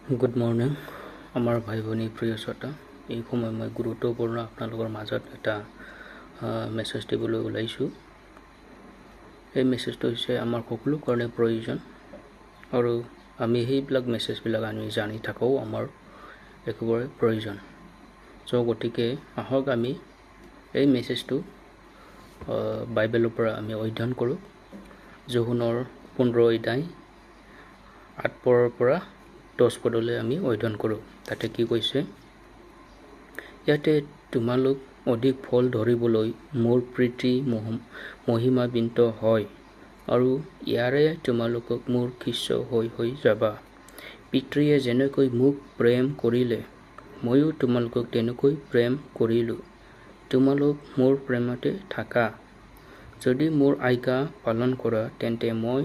Good morning আমাৰ ভাই ভনী প্ৰিয় শ্ৰোতা। এই সময় মই গুৰুত্বপূৰ্ণ আপোনালোকৰ মাজত এটা মেছেজ দিবলৈ ওলাইছোঁ। এই মেছেজটো হৈছে আমাৰ সকলো কাৰণে প্ৰয়োজন আৰু আমি সেইবিলাক মেছেজবিলাক আমি জানি থকাও আমাৰ একেবাৰে প্ৰয়োজন। গতিকে আহক আমি এই মেছেজটো বাইবেলৰ পৰা আমি অধ্যয়ন কৰোঁ। যোহনৰ 15 অধ্যায় 8 পদৰ পৰা 10 পদলৈ আমি অধ্যয়ন কৰোঁ। তাতে কি কৈছে? ইয়াতে তোমালোক অধিক ফল ধৰিবলৈ মোৰ প্ৰীতি মহিমান্বিত হয় আৰু ইয়াৰে তোমালোকক মোৰ শিষ্য হৈ যাবা। পিতৃয়ে যেনেকৈ মোক প্ৰেম কৰিলে ময়ো তোমালোকক তেনেকৈ প্ৰেম কৰিলোঁ। তোমালোক মোৰ প্ৰেমতে থাকা। যদি মোৰ আজ্ঞা পালন কৰা তেন্তে মই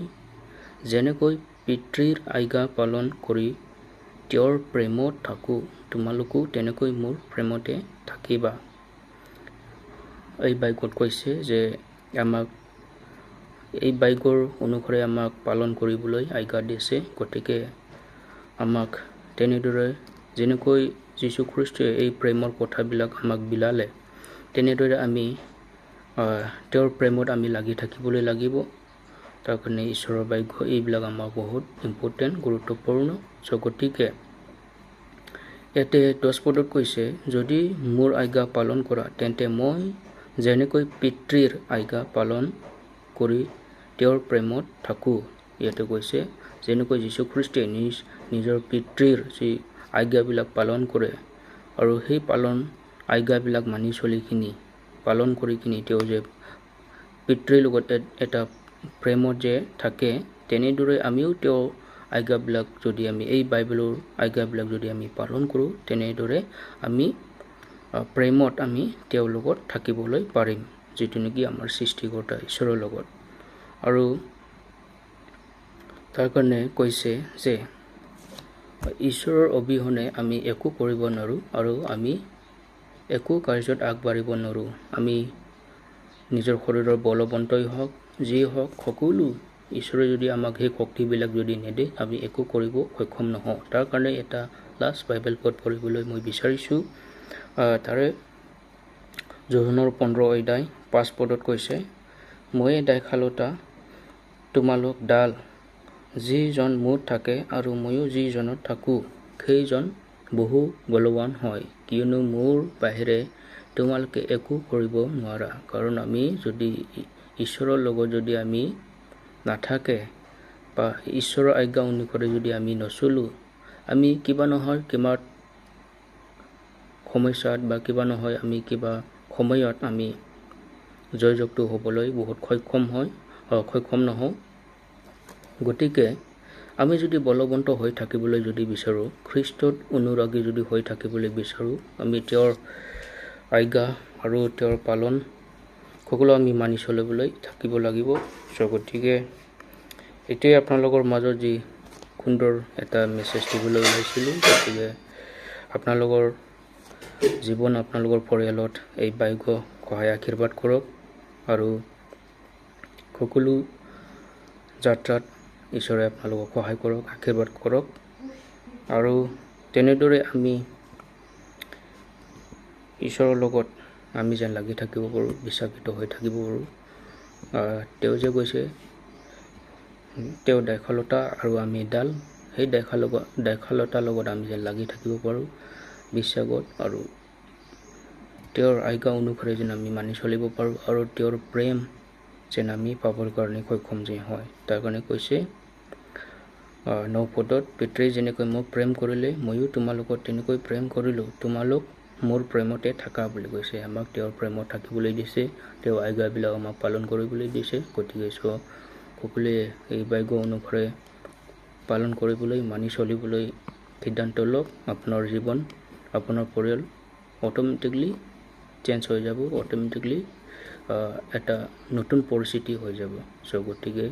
যেনেকৈ পিতৃৰ আজ্ঞা পালন কৰি তেওঁৰ প্ৰেমত থাকোঁ তোমালোকো তেনেকৈ মোৰ প্ৰেমতে থাকিবা। এই বাক্যত কৈছে যে আমাক এই বাক্যৰ অনুসৰি আমাক পালন কৰিবলৈ আজ্ঞা দিছে। গতিকে আমাক তেনেদৰে যেনেকৈ যীশু খ্ৰীষ্টই এই প্ৰেমৰ কথাবিলাক আমাক বিলালে তেনেদৰে আমি তেওঁৰ প্ৰেমত আমি লাগি থাকিবলৈ লাগিব। তাৰ কাৰণে ঈশ্বৰৰ বাক্য এইবিলাক আমাৰ বহুত ইম্পৰ্টেণ্ট, গুৰুত্বপূৰ্ণ। গতিকে ইয়াতে 10 পদত কৈছে, যদি মোৰ আজ্ঞা পালন কৰা তেন্তে মই যেনেকৈ পিতৃৰ আজ্ঞা পালন কৰি তেওঁৰ প্ৰেমত থাকোঁ। ইয়াতে কৈছে যেনেকৈ যীশু খ্ৰীষ্টই নিজৰ পিতৃৰ যি আজ্ঞাবিলাক পালন কৰে আৰু সেই আজ্ঞাবিলাক মানি পালন কৰি কিনি তেওঁ যে পিতৃৰ লগত এটা প্ৰেমত যে থাকে, তেনেদৰে আমিও তেওঁৰ আজ্ঞাবিলাক যদি আমি এই বাইবেলৰ আজ্ঞাবিলাক যদি আমি পালন কৰোঁ তেনেদৰে আমি প্ৰেমত আমি তেওঁৰ লগত থাকিবলৈ পাৰিম, যিটো নেকি আমাৰ সৃষ্টিকৰ্তা ঈশ্বৰৰ লগত। আৰু তাৰ কাৰণে কৈছে যে ঈশ্বৰৰ অবিহনে আমি একো কৰিব নোৱাৰোঁ আৰু আমি একো কাৰ্যত আগবাঢ়িব নোৱাৰোঁ। আমি নিজৰ শৰীৰৰ বলৱন্তই হওক যিয়ে হওক সকলো ঈশ্বৰে যদি আমাক সেই শক্তিবিলাক যদি নেদে আমি একো কৰিব সক্ষম নহওঁ। তাৰ কাৰণে এটা লাষ্ট বাইবেল পদ পঢ়িবলৈ মই বিচাৰিছোঁ। তাৰে যোহনৰ 15 অধ্যায় 5 পদত কৈছে, ময়ে দাইশালতা তোমালোক ডাল, যিজন মোত থাকে আৰু ময়ো যিজনত থাকোঁ সেইজন বহু বলৱান হয়, কিয়নো মোৰ বাহিৰে তোমালোকে একো কৰিব নোৱাৰা। কাৰণ আমি যদি ঈশ্বৰৰ লগত যদি আমি নাথাকে বা ঈশ্বৰৰ আজ্ঞা অনুসৰি যদি আমি নচলোঁ, আমি কিবা নহয় কিবা সমস্যাত বা কিবা নহয় আমি কিবা সময়ত আমি জয়যুক্ত হ'বলৈ বহুত সক্ষম নহওঁ। গতিকে আমি যদি বলৱন্ত হৈ থাকিবলৈ যদি বিচাৰোঁ, খ্ৰীষ্টত অনুৰাগী যদি হৈ থাকিবলৈ বিচাৰোঁ, আমি তেওঁৰ আজ্ঞা আৰু তেওঁৰ পালন সকলো আমি মানি চলিবলৈ থাকিব লাগিব। গতিকে এতিয়াই আপোনালোকৰ মাজত যি সুন্দৰ এটা মেছেজ দিবলৈ ওলাইছিলোঁ। গতিকে আপোনালোকৰ জীৱন আপোনালোকৰ পৰিয়ালত এই বাক্য সহায় আশীৰ্বাদ কৰক আৰু সকলো যাত্ৰাত ঈশ্বৰে আপোনালোকক সহায় কৰক, আশীৰ্বাদ কৰক। আৰু তেনেদৰে আমি ঈশ্বৰৰ লগত আমি যেন লাগি থাকিব পাৰোঁ, বিশ্বাসিত হৈ থাকিব পাৰোঁ। তেওঁ যে কৈছে তেওঁ দাইশালতা আৰু আমি ডাল, সেই দাইশালতাৰ লগত আমি যেন লাগি থাকিব পাৰোঁ বিশ্বাসত, আৰু তেওঁৰ আজ্ঞা অনুসৰি যেন আমি মানি চলিব পাৰোঁ আৰু তেওঁৰ প্ৰেম যেন আমি পাবৰ কাৰণে সক্ষম যে হয়। তাৰ কাৰণে কৈছে 9 পদত, পিতৃয়ে যেনেকৈ মোক প্ৰেম কৰিলে ময়ো তোমালোকক তেনেকৈ প্ৰেম কৰিলোঁ। তোমালোক মোৰ প্ৰেমতে থাকা বুলি কৈছে। আমাক তেওঁৰ প্ৰেমত থাকিবলৈ দিছে, তেওঁৰ আজ্ঞাবিলাক আমাক পালন কৰিবলৈ দিছে। গতিকে সকলোৱে এই বাক্য অনুসৰি পালন কৰিবলৈ মানি চলিবলৈ সিদ্ধান্ত লওক। আপোনাৰ জীৱন আপোনাৰ পৰিয়াল অট'মেটিকলি চেঞ্জ হৈ যাব, অট'মেটিকলি এটা নতুন পৰিস্থিতি হৈ যাব। গতিকে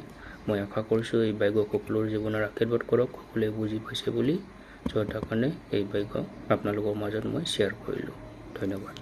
মই আশা কৰিছোঁ এই বাক্য সকলোৰে জীৱনৰ আশীৰ্বাদ কৰক, সকলোৱে বুজি পাইছে বুলি। তাৰ কাৰণে এই বাক্য আপোনালোকৰ মাজত মই শ্বেয়াৰ কৰিলোঁ। ধন্যবাদ।